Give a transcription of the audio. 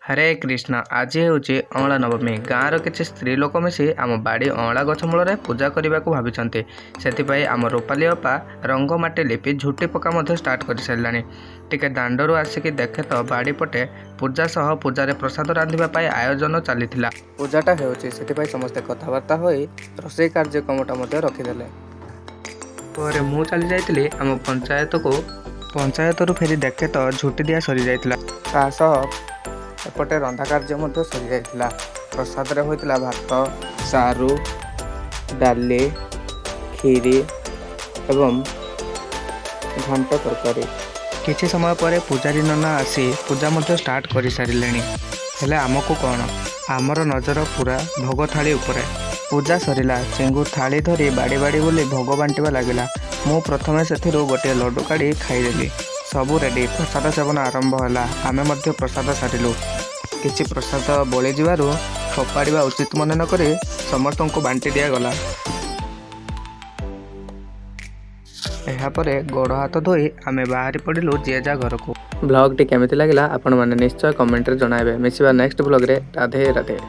हरे कृष्ण। आज हूँ अँला नवमी। गाँवर किसी स्त्री लोक मिसी आम बाड़ी अँला गछ मूल पूजा करने को भाई से आम रूपाली अपा रंग माटी लिपि झुटी पका स्टार्ट कर सारे टिके दांडरू आसिक देखे तो बाड़ी पटे पूजा सह पूजार प्रसाद रांधिबाई आयोजन चली पूजाटा होती समस्ते कथबार्ता हो रोषे कार्यक्रमटा रखिदे। पर मु चली जाइली आम पंचायत फेरी देखे तो झुटी दिया सरी जाता एपटे रंधा कार्य सरी जाइथिला। प्रसाद रे होइतिला भात, सारू, डाली, खीरी एवं घंट तरकारी। किछि समय पर पूजारी नना आसी पूजा मध्य स्टार्ट कर सारे। हेले आमको कौन आमर नजर पूरा भोग थाली उपरे। पूजा सरिला चेंगू थाली धरी बाड़ी बाड़ी बोली भोग बांटिबा लागिला। मु प्रथमे सेथिरु गोटे लड्डू काढ़ी खाईदेली। सबू रेडी प्रसाद सेवन आरंभ है। आम प्रसाद सारिलु। किछि प्रसाद बली जीवारु फोपाड़ा उचित मन नक समस्त को बांटी दिगला। यापर गोड़ हाथ धोई आम बाहरी पड़िलु जे जा घर को। ब्लॉग टी केमिति लागिला आपण माने निश्चय कमेंट रे जणाइबे। मिसिबा नेक्स्ट ब्लॉग रे। राधे राधे।